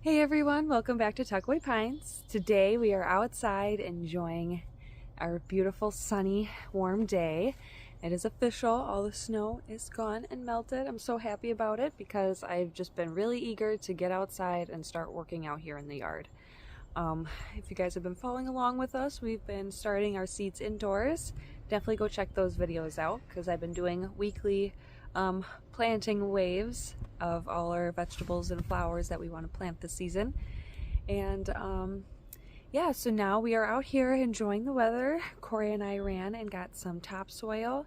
Hey everyone, welcome back to Tuckaway Pines. Today we are outside enjoying our beautiful sunny warm day. It is official, all the snow is gone and melted. I'm so happy about it because I've just been really eager to get outside and start working out here in the yard. If you guys have been following along with us, we've been starting our seeds indoors. Definitely go check those videos out because I've been doing weekly planting waves of all our vegetables and flowers that we want to plant this season. And yeah, so now we are out here enjoying the weather. Corey and I ran and got some topsoil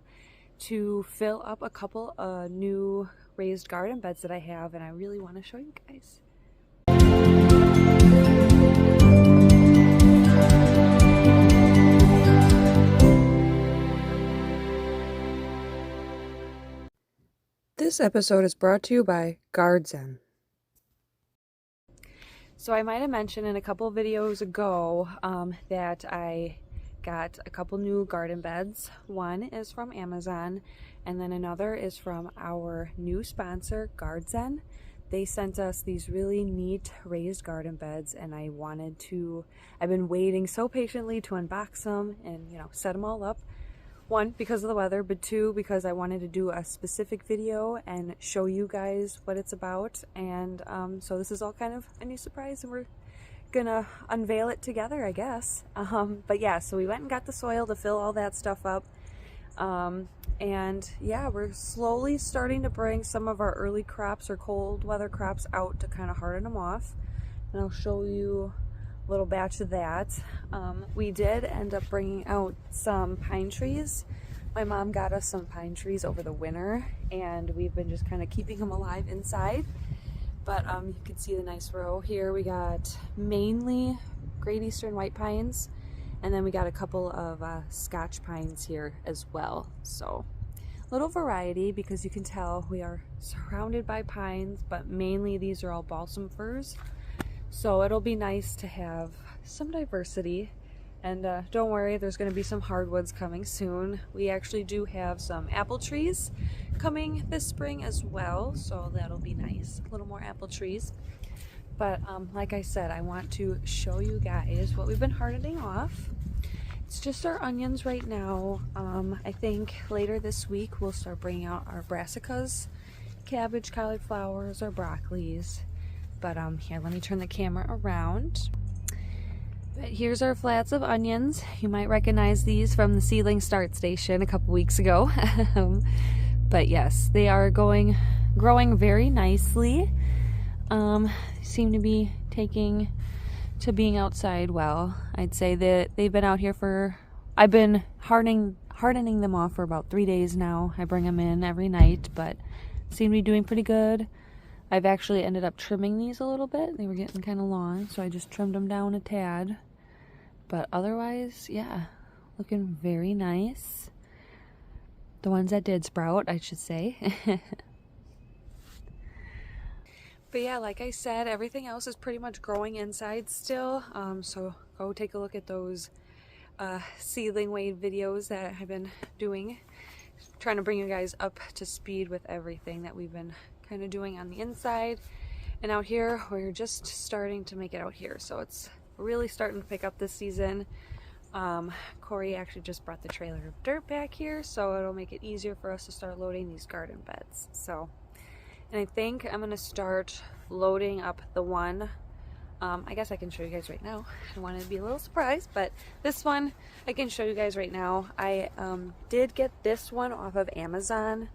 to fill up a couple of new raised garden beds that I have, and I really want to show you guys. This episode is brought to you by GardZen. So I might have mentioned in a couple videos ago that I got a couple new garden beds. One is from Amazon, and then another is from our new sponsor, GardZen. They sent us these really neat raised garden beds, and I've been waiting so patiently to unbox them and, set them all up. One, because of the weather, but two, because I wanted to do a specific video and show you guys what it's about. And so this is all kind of a new surprise, and we're gonna unveil it together, I guess. But yeah, so we went and got the soil to fill all that stuff up. And yeah, we're slowly starting to bring some of our early crops or cold weather crops out to kind of harden them off. And I'll show you little batch of that. We did end up bringing out some pine trees. My mom got us some pine trees over the winter, and we've been just kind of keeping them alive inside. But you can see the nice row here. We got mainly Great Eastern white pines, and then we got a couple of Scotch pines here as well. So a little variety, because you can tell we are surrounded by pines, but mainly these are all balsam firs. So it'll be nice to have some diversity. And don't worry, there's going to be some hardwoods coming soon. We actually do have some apple trees coming this spring as well, so that'll be nice. A little more apple trees. But like I said, I want to show you guys what we've been hardening off. It's just our onions right now. I think later this week we'll start bringing out our brassicas, cabbage, cauliflowers, or broccolis. But here, let me turn the camera around. But here's our flats of onions. You might recognize these from the seedling start station a couple weeks ago. But yes, they are growing very nicely. Seem to be taking to being outside well. I'd say that they've been out here I've been hardening them off for about 3 days now. I bring them in every night, but seem to be doing pretty good. I've actually ended up trimming these a little bit. They were getting kind of long, so I just trimmed them down a tad. But otherwise, yeah, looking very nice. The ones that did sprout, I should say. But yeah, like I said, everything else is pretty much growing inside still. So go take a look at those seedling weighed videos that I've been doing. Trying to bring you guys up to speed with everything that we've been kind of doing on the inside. And out here, we're just starting to make it out here, so it's really starting to pick up this season. Corey actually just brought the trailer of dirt back here, so it'll make it easier for us to start loading these garden beds. So, and I think I'm gonna start loading up the one. I guess I can show you guys right now. I wanted to be a little surprised, but this one I can show you guys right now. I did get this one off of Amazon.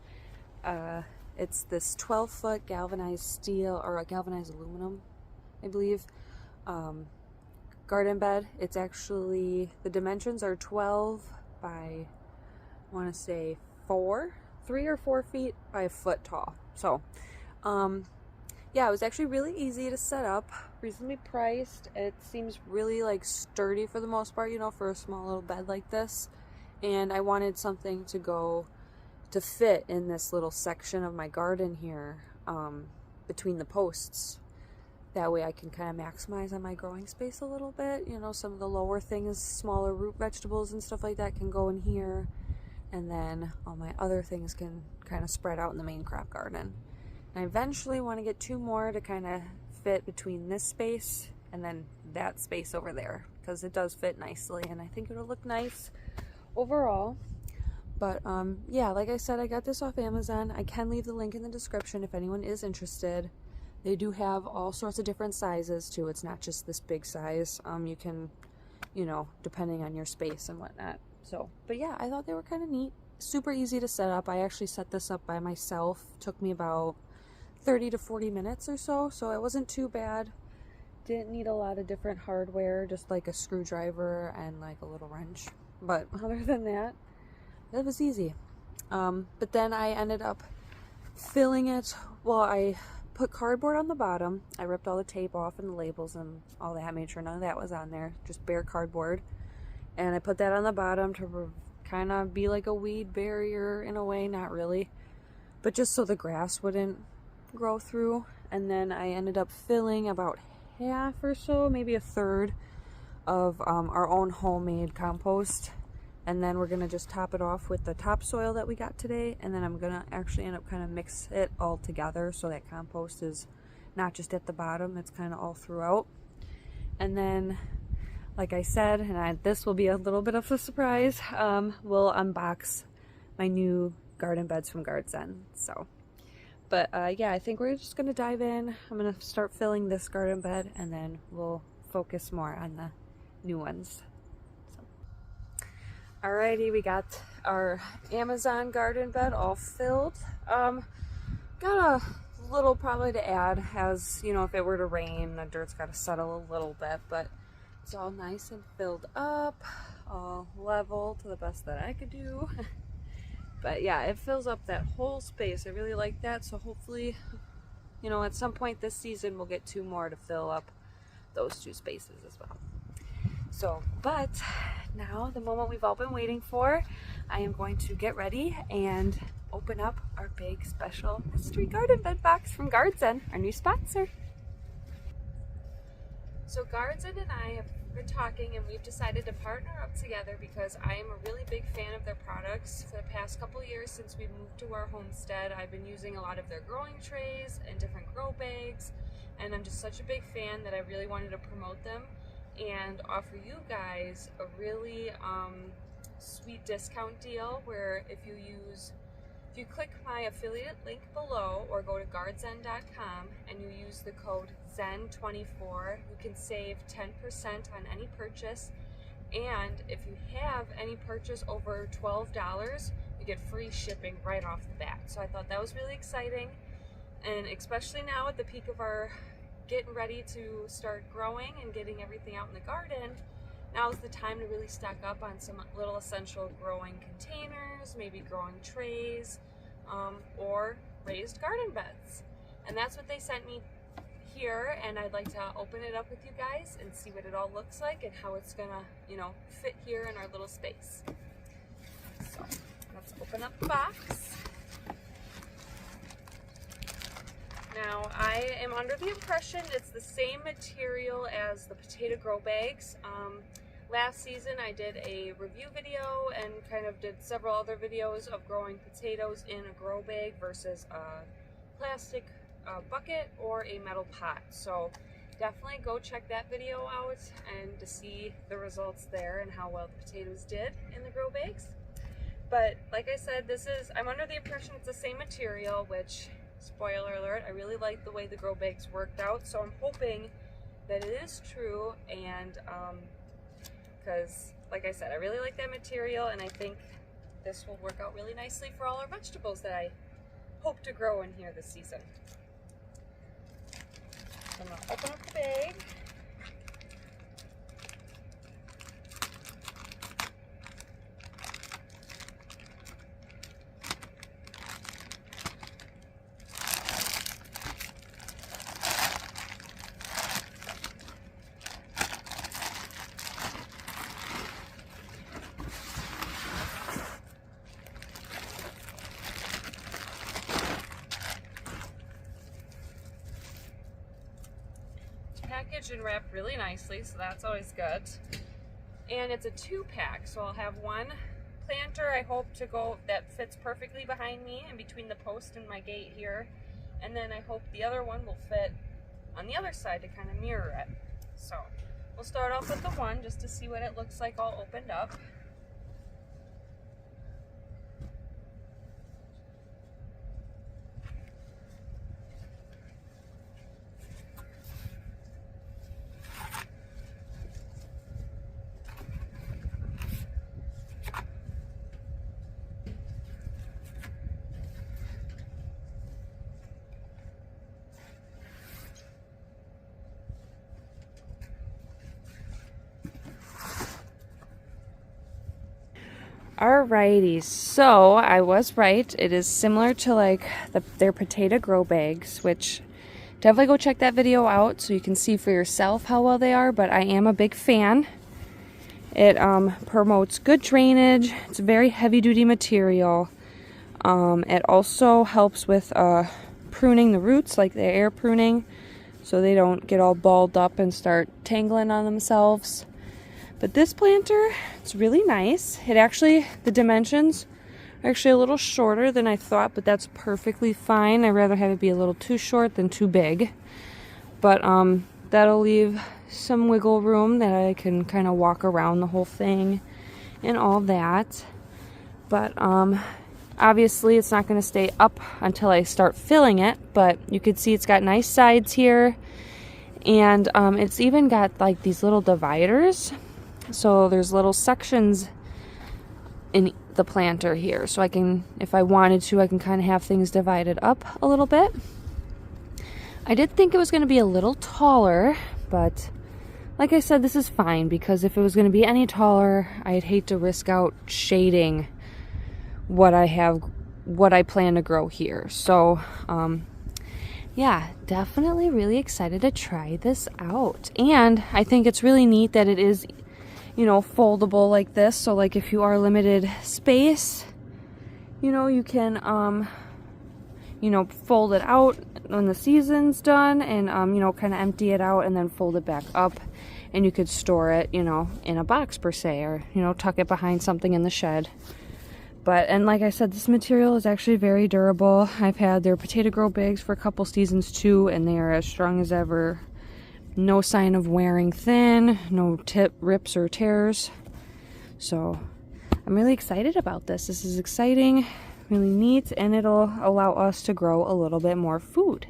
It's this 12-foot galvanized steel, or a galvanized aluminum, I believe, garden bed. It's actually, the dimensions are 12 by, I want to say 3 or 4 feet by a foot tall. So, yeah, it was actually really easy to set up, reasonably priced. It seems really sturdy for the most part, for a small little bed like this. And I wanted something to fit in this little section of my garden here, between the posts. That way I can kind of maximize on my growing space a little bit. Some of the lower things, smaller root vegetables and stuff like that, can go in here. And then all my other things can kind of spread out in the main crop garden. And I eventually want to get 2 more to kind of fit between this space and then that space over there, because it does fit nicely and I think it'll look nice overall. But yeah, like I said, I got this off Amazon. I can leave the link in the description if anyone is interested. They do have all sorts of different sizes too. It's not just this big size. You can, you know, depending on your space and whatnot. So, but yeah, I thought they were kind of neat. Super easy to set up. I actually set this up by myself. Took me about 30 to 40 minutes or so, so it wasn't too bad. Didn't need a lot of different hardware, just like a screwdriver and like a little wrench. But other than that, it was easy. But then I ended up filling it. Well, I put cardboard on the bottom. I ripped all the tape off and the labels and all that. Made sure none of that was on there, just bare cardboard. And I put that on the bottom to kind of be like a weed barrier in a way, not really, but just so the grass wouldn't grow through. And then I ended up filling about half or so, maybe a third of our own homemade compost. And then we're gonna just top it off with the topsoil that we got today. And then I'm gonna actually end up kind of mix it all together so that compost is not just at the bottom, it's kind of all throughout. And then, like I said, and this will be a little bit of a surprise, we'll unbox my new garden beds from GardZen. So, but yeah, I think we're just gonna dive in. I'm gonna start filling this garden bed and then we'll focus more on the new ones. So. Alrighty, we got our Amazon garden bed all filled. Got a little probably to add, as you know, if it were to rain, the dirt's got to settle a little bit, but it's all nice and filled up, all level to the best that I could do. But yeah, it fills up that whole space. I really like that, so hopefully, you know, at some point this season we'll get 2 more to fill up those 2 spaces as well. So, but now the moment we've all been waiting for, I am going to get ready and open up our big special mystery garden bed box from GardZen, our new sponsor. So GardZen and I have been talking and we've decided to partner up together because I am a really big fan of their products. For the past couple years since we moved to our homestead, I've been using a lot of their growing trays and different grow bags, and I'm just such a big fan that I really wanted to promote them and offer you guys a really sweet discount deal where if you click my affiliate link below or go to GardZen.com and you use the code ZEN24, you can save 10% on any purchase. And if you have any purchase over $12, you get free shipping right off the bat. So I thought that was really exciting. And especially now at the peak of our getting ready to start growing and getting everything out in the garden, now is the time to really stock up on some little essential growing containers, maybe growing trays, or raised garden beds. And that's what they sent me here, and I'd like to open it up with you guys and see what it all looks like and how it's gonna, you know, fit here in our little space. So let's open up the box. Now, I am under the impression it's the same material as the potato grow bags. Last season I did a review video and kind of did several other videos of growing potatoes in a grow bag versus a plastic bucket or a metal pot. So definitely go check that video out and to see the results there and how well the potatoes did in the grow bags. But like I said, I'm under the impression it's the same material, which, spoiler alert, I really like the way the grow bags worked out, so I'm hoping that it is true, and because like I said, I really like that material and I think this will work out really nicely for all our vegetables that I hope to grow in here this season. So I'm going to open up the bag. Packaged and wrapped really nicely, so that's always good. And it's a 2-pack, so I'll have one planter I hope to go that fits perfectly behind me and between the post and my gate here, and then I hope the other one will fit on the other side to kind of mirror it. So we'll start off with the one just to see what it looks like all opened up. Alrighty, so I was right. It is similar to like their potato grow bags, which definitely go check that video out so you can see for yourself how well they are, but I am a big fan. It promotes good drainage. It's a very heavy duty material. It also helps with pruning the roots, like the air pruning, so they don't get all balled up and start tangling on themselves. But this planter, it's really nice. It actually, the dimensions are actually a little shorter than I thought, but that's perfectly fine. I'd rather have it be a little too short than too big. But that'll leave some wiggle room that I can kind of walk around the whole thing and all that. But obviously it's not going to stay up until I start filling it, but you can see it's got nice sides here. And it's even got like these little dividers. So there's little sections in the planter here. So I can, if I wanted to, I can kind of have things divided up a little bit. I did think it was going to be a little taller, but like I said, this is fine because if it was going to be any taller, I'd hate to risk out shading what I plan to grow here. So, yeah, definitely really excited to try this out. And I think it's really neat that it is, you know, foldable like this. So like if you are limited space, you know, you can, you know, fold it out when the season's done and, you know, kind of empty it out and then fold it back up. And you could store it, you know, in a box per se, or, you know, tuck it behind something in the shed. But, and like I said, this material is actually very durable. I've had their potato grow bags for a couple seasons too, and they are as strong as ever. No sign of wearing thin, no tip rips or tears. So I'm really excited about this. This is exciting, really neat, and it'll allow us to grow a little bit more food.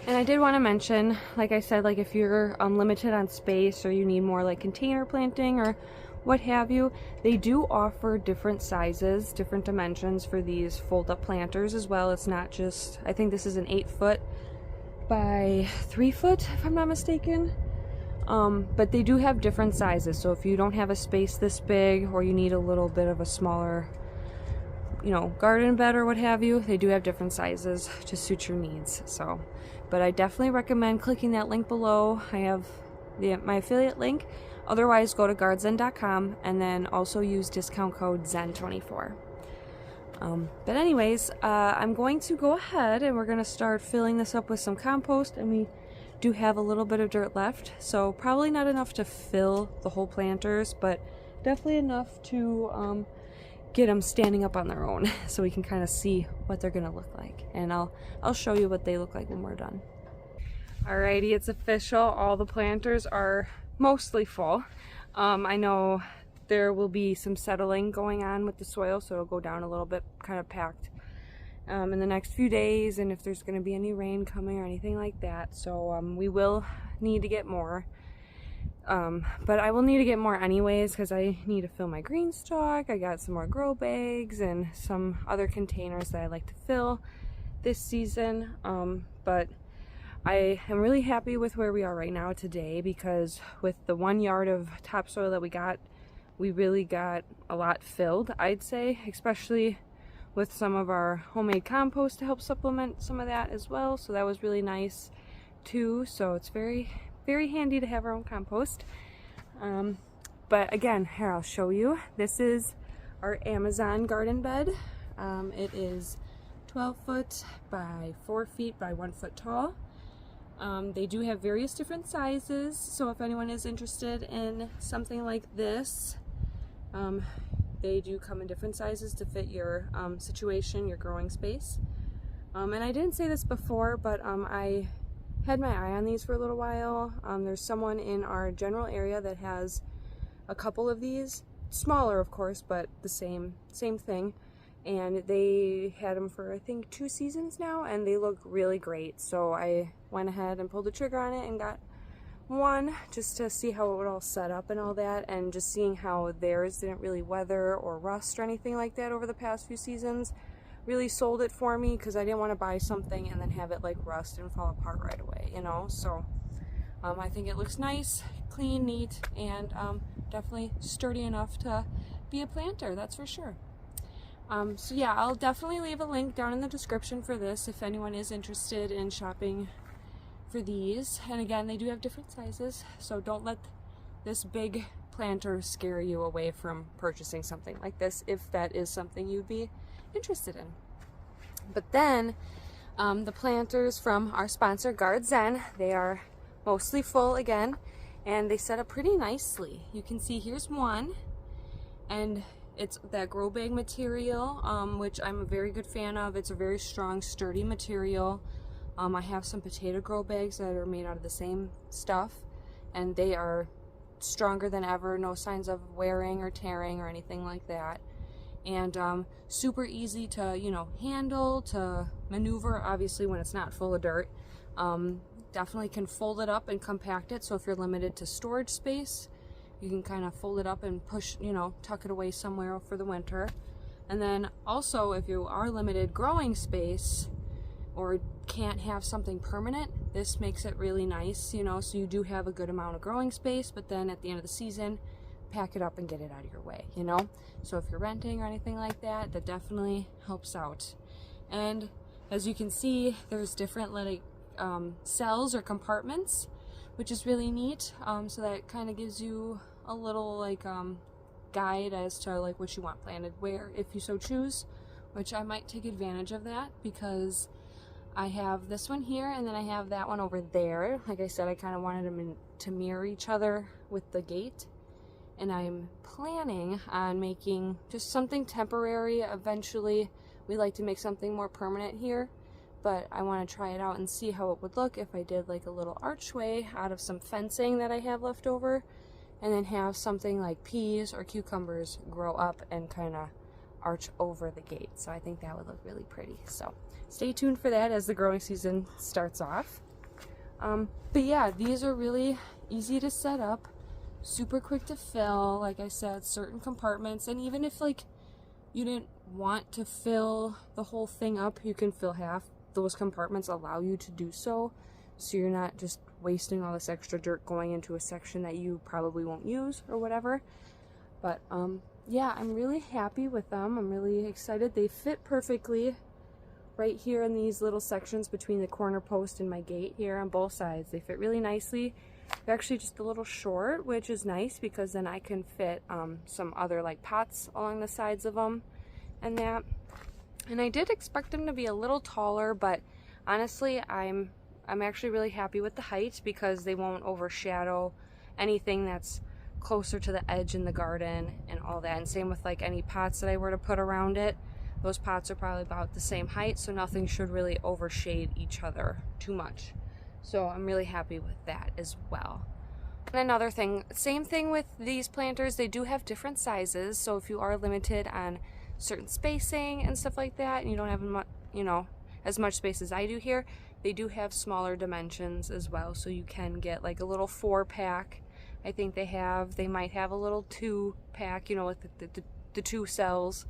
And I did want to mention, like I said, like if you're limited on space or you need more like container planting or what have you, they do offer different sizes, different dimensions for these fold-up planters as well. It's not just, I think this is an 8-foot by 3-foot, if I'm not mistaken. But they do have different sizes. So if you don't have a space this big or you need a little bit of a smaller, you know, garden bed or what have you, they do have different sizes to suit your needs. So, but I definitely recommend clicking that link below. I have my affiliate link. Otherwise, go to GuardZen.com and then also use discount code ZEN24. But anyways, I'm going to go ahead and we're going to start filling this up with some compost, and we do have a little bit of dirt left, so probably not enough to fill the whole planters, but definitely enough to get them standing up on their own so we can kind of see what they're going to look like. And I'll show you what they look like when we're done. Alrighty, it's official. All the planters are mostly full. I know there will be some settling going on with the soil, so it'll go down a little bit, kind of packed in the next few days, and if there's going to be any rain coming or anything like that. So we will need to get more. But I will need to get more anyways because I need to fill my green stock. I got some more grow bags and some other containers that I like to fill this season. But I am really happy with where we are right now today, because with the 1 yard of topsoil that we got, we really got a lot filled, I'd say, especially with some of our homemade compost to help supplement some of that as well. So that was really nice too. So it's very, very handy to have our own compost. But again, here, I'll show you. This is our Amazon garden bed. It is 12 foot by 4 feet by 1 foot tall. They do have various different sizes, so if anyone is interested in something like this, they do come in different sizes to fit your situation, your growing space. And I didn't say this before, but I had my eye on these for a little while. There's someone in our general area that has a couple of these, smaller of course, but the same thing. And they had them for I think 2 seasons now, and they look really great. So I went ahead and pulled the trigger on it and got one just to see how it would all set up and all that, and just seeing how theirs didn't really weather or rust or anything like that over the past few seasons really sold it for me, because I didn't want to buy something and then have it like rust and fall apart right away, you know. So I think it looks nice, clean, neat, and definitely sturdy enough to be a planter, that's for sure. So yeah, I'll definitely leave a link down in the description for this if anyone is interested in shopping for these. And again, they do have different sizes, so don't let this big planter scare you away from purchasing something like this if that is something you'd be interested in. But then the planters from our sponsor GuardZen, they are mostly full again, and they set up pretty nicely. You can see here's one, and it's that grow bag material, which I'm a very good fan of. It's a very strong, sturdy material. I have some potato grow bags that are made out of the same stuff, and they are stronger than ever. No signs of wearing or tearing or anything like that. And super easy to, you know, handle, to maneuver, obviously when it's not full of dirt. Definitely can fold it up and compact it, so if you're limited to storage space, you can kind of fold it up and push, you know, tuck it away somewhere for the winter. And then also, if you are limited growing space or can't have something permanent, this makes it really nice, you know, so you do have a good amount of growing space, but then at the end of the season, pack it up and get it out of your way, you know. So if you're renting or anything like that, that definitely helps out. And as you can see, there's different like cells or compartments, which is really neat. So that kind of gives you a little like guide as to like what you want planted where, if you so choose, which I might take advantage of that, because I have this one here and then I have that one over there. Like I said, I kind of wanted them to mirror each other with the gate, and I'm planning on making just something temporary. Eventually we like to make something more permanent here, but I want to try it out and see how it would look if I did like a little archway out of some fencing that I have left over, and then have something like peas or cucumbers grow up and kind of arch over the gate. So I think that would look really pretty. So stay tuned for that as the growing season starts off. But yeah, these are really easy to set up, super quick to fill. Like I said, certain compartments, and even if like you didn't want to fill the whole thing up, you can fill half. Those compartments allow you to do so, so you're not just wasting all this extra dirt going into a section that you probably won't use or whatever. But yeah, I'm really happy with them. I'm really excited. They fit perfectly right here in these little sections between the corner post and my gate here on both sides. They fit really nicely. They're actually just a little short, which is nice because then I can fit some other like pots along the sides of them and that. And I did expect them to be a little taller, but honestly, I'm actually really happy with the height because they won't overshadow anything that's closer to the edge in the garden and all that. And same with like any pots that I were to put around it. Those pots are probably about the same height, so nothing should really overshade each other too much. So I'm really happy with that as well. And another thing, same thing with these planters, they do have different sizes. So if you are limited on certain spacing and stuff like that, and you don't have much, you know, as much space as I do here, they do have smaller dimensions as well. So you can get like a little 4-pack. I think they might have a little 2-pack, you know, with the 2 cells,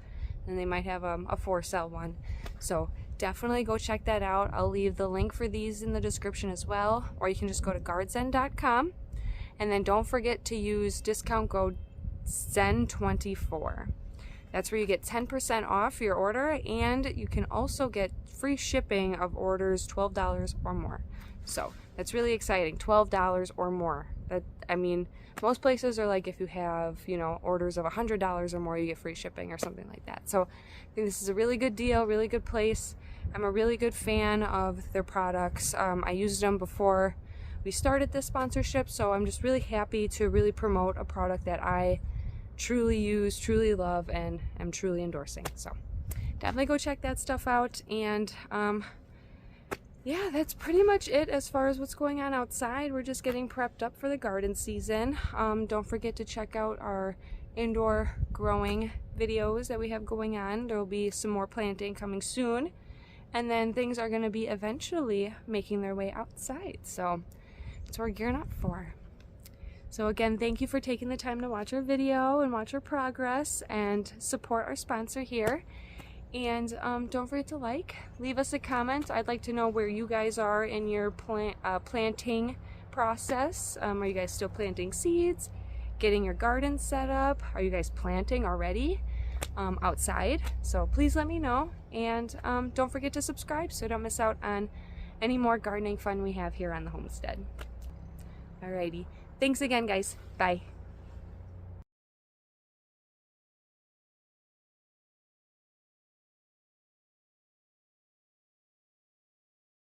and they might have a 4-cell one. So definitely go check that out. I'll leave the link for these in the description as well, or you can just go to guardzen.com, and then don't forget to use discount code ZEN24. That's where you get 10% off your order, and you can also get free shipping of orders $12 or more. So that's really exciting, $12 or more. That, I mean, most places are like if you have, you know, orders of $100 or more, you get free shipping or something like that. So I think this is a really good deal, really good place. I'm a really good fan of their products. I used them before we started this sponsorship, so I'm just really happy to really promote a product that I truly use, truly love, and am truly endorsing. So definitely go check that stuff out. And yeah, that's pretty much it as far as what's going on outside. We're just getting prepped up for the garden season. Don't forget to check out our indoor growing videos that we have going on. There will be some more planting coming soon, and then things are going to be eventually making their way outside. So that's what we're gearing up for. So again, thank you for taking the time to watch our video and watch our progress and support our sponsor here. And don't forget to leave us a comment. I'd like to know where you guys are in your planting process. Are you guys still planting seeds? Getting your garden set up? Are you guys planting already outside? So please let me know. And don't forget to subscribe so you don't miss out on any more gardening fun we have here on the homestead. Alrighty. Thanks again, guys. Bye.